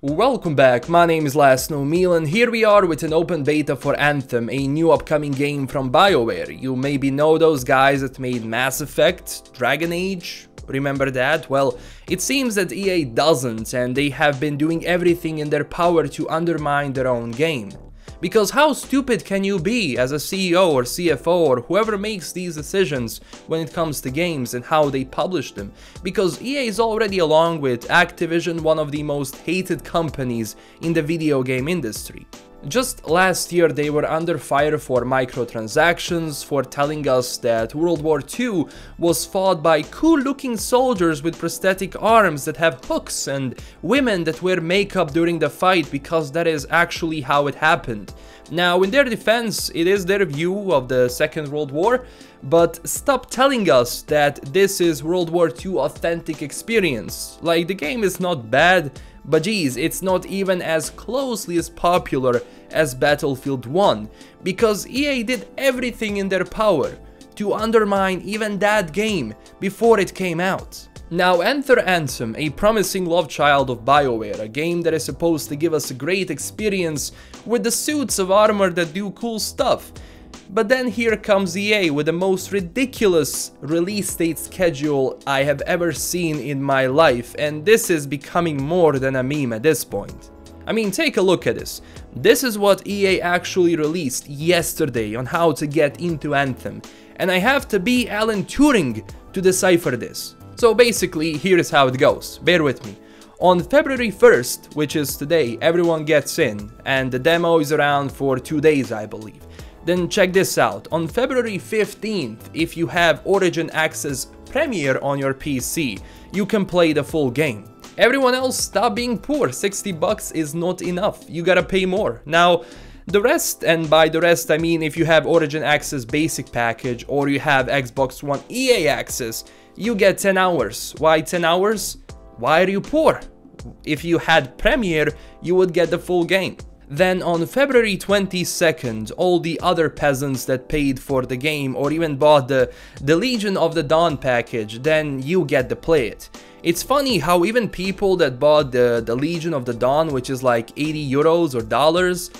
Welcome back, my name is LastKnownMeal and here we are with an open beta for Anthem, a new upcoming game from BioWare. You maybe know those guys that made Mass Effect, Dragon Age, remember that? Well, it seems that EA doesn't, and they have been doing everything in their power to undermine their own game. Because how stupid can you be as a CEO or CFO or whoever makes these decisions when it comes to games and how they publish them? Because EA is already, along with Activision, one of the most hated companies in the video game industry. Just last year they were under fire for microtransactions, for telling us that World War II was fought by cool looking soldiers with prosthetic arms that have hooks and women that wear makeup during the fight, because that is actually how it happened. Now, in their defense, it is their view of the Second World War, but stop telling us that this is World War II authentic experience. Like, the game is not bad, but geez, it's not even as closely as popular as Battlefield 1, because EA did everything in their power to undermine even that game before it came out. Now, enter Anthem, a promising love child of BioWare, a game that is supposed to give us a great experience with the suits of armor that do cool stuff. But then here comes EA with the most ridiculous release date schedule I have ever seen in my life, and this is becoming more than a meme at this point. I mean, take a look at this. This is what EA actually released yesterday on how to get into Anthem, and I have to be Alan Turing to decipher this. So basically, here's how it goes, bear with me. On February 1st, which is today, everyone gets in, and the demo is around for 2 days, I believe. Then check this out, on February 15th, if you have Origin Access Premier on your PC, you can play the full game. Everyone else, stop being poor, 60 bucks is not enough, you gotta pay more. Now, the rest, and by the rest I mean if you have Origin Access Basic Package or you have Xbox One EA Access, you get 10 hours. Why 10 hours? Why are you poor? If you had Premier, you would get the full game. Then on February 22nd, all the other peasants that paid for the game or even bought the Legion of the Dawn package, then you get to play it. It's funny how even people that bought the Legion of the Dawn, which is like 80 euros or dollars,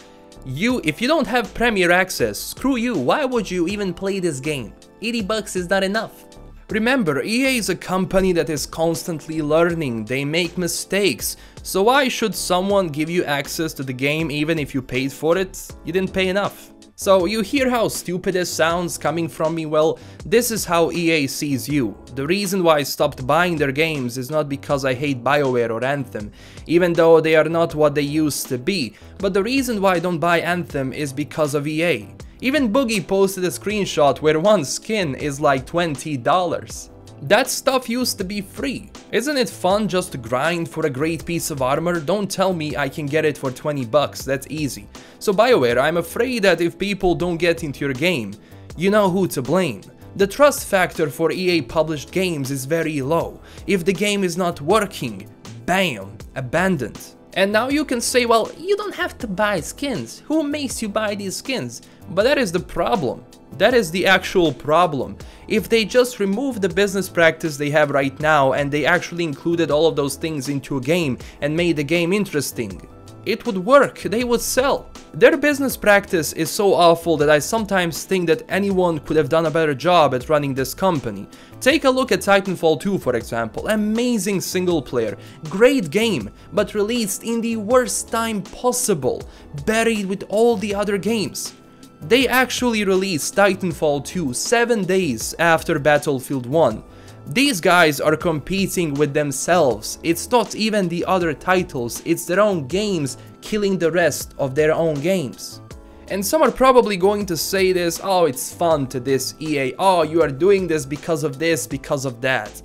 if you don't have Premier access, screw you, why would you even play this game? 80 bucks is not enough. Remember, EA is a company that is constantly learning, they make mistakes, so why should someone give you access to the game even if you paid for it? You didn't pay enough. So you hear how stupid this sounds coming from me? Well, this is how EA sees you. The reason why I stopped buying their games is not because I hate BioWare or Anthem, even though they are not what they used to be, but the reason why I don't buy Anthem is because of EA. Even Boogie posted a screenshot where one skin is like $20. That stuff used to be free. Isn't it fun just to grind for a great piece of armor? Don't tell me I can get it for 20 bucks, that's easy. So BioWare, I'm afraid that if people don't get into your game, you know who to blame. The trust factor for EA published games is very low. If the game is not working, bam, abandoned. And now you can say, well, you don't have to buy skins. Who makes you buy these skins? But that is the problem. That is the actual problem. If they just remove the business practice they have right now and they actually included all of those things into a game and made the game interesting, it would work, they would sell. Their business practice is so awful that I sometimes think that anyone could have done a better job at running this company. Take a look at Titanfall 2 for example, amazing single player, great game, but released in the worst time possible, buried with all the other games. They actually released Titanfall 2 7 days after Battlefield 1. These guys are competing with themselves, it's not even the other titles, it's their own games killing the rest of their own games. And some are probably going to say this, oh it's fun to diss EA, oh you are doing this because of this, because of that.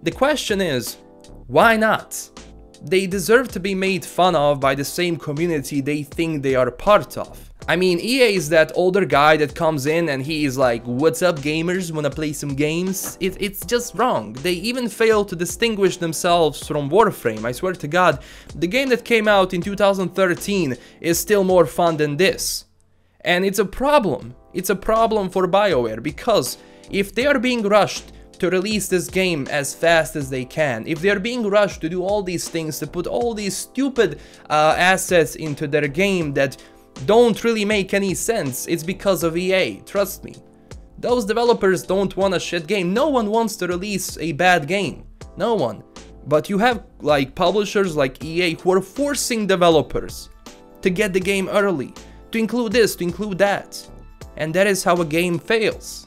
The question is, why not? They deserve to be made fun of by the same community they think they are part of. I mean, EA is that older guy that comes in and he is like, what's up gamers, wanna play some games? It's just wrong. They even fail to distinguish themselves from Warframe. I swear to God, the game that came out in 2013 is still more fun than this. And it's a problem. It's a problem for BioWare because if they are being rushed to release this game as fast as they can, if they're being rushed to do all these things, to put all these stupid assets into their game that don't really make any sense, it's because of EA, trust me. Those developers don't want a shit game. No one wants to release a bad game. No one. But you have like publishers like EA who are forcing developers to get the game early, to include this, to include that. And that is how a game fails.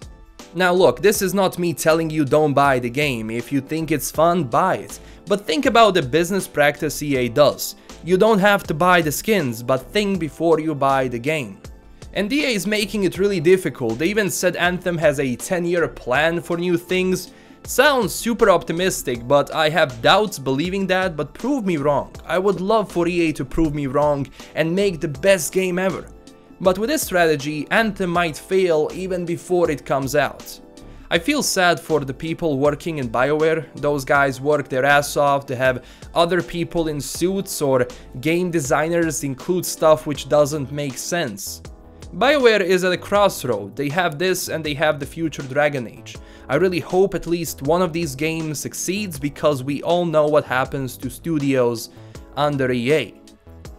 Now look, this is not me telling you don't buy the game. If you think it's fun, buy it. But think about the business practice EA does. You don't have to buy the skins, but think before you buy the game. And EA is making it really difficult. They even said Anthem has a 10-year plan for new things. Sounds super optimistic, but I have doubts believing that, but prove me wrong. I would love for EA to prove me wrong and make the best game ever. But with this strategy, Anthem might fail even before it comes out. I feel sad for the people working in BioWare. Those guys work their ass off to have other people in suits or game designers include stuff which doesn't make sense. BioWare is at a crossroad. They have this and they have the future Dragon Age. I really hope at least one of these games succeeds because we all know what happens to studios under EA.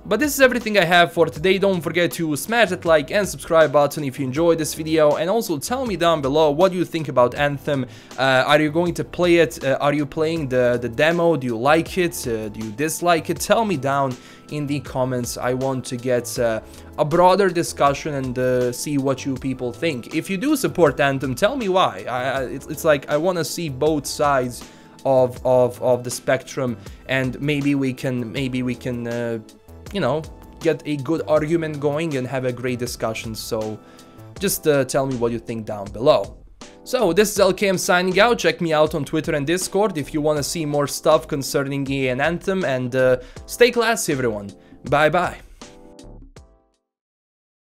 But this is everything I have for today. Don't forget to smash that like and subscribe button if you enjoyed this video, and also tell me down below what you think about Anthem. Are you going to play it? Are you playing the demo? Do you like it? Do you dislike it? Tell me down in the comments. I want to get a broader discussion and see what you people think. If you do support Anthem, tell me why. It's like I want to see both sides of the spectrum, and maybe we can you know, get a good argument going and have a great discussion. So just tell me what you think down below. So this is LKM signing out. Check me out on Twitter and Discord if you want to see more stuff concerning EA and Anthem, and stay classy everyone. Bye bye.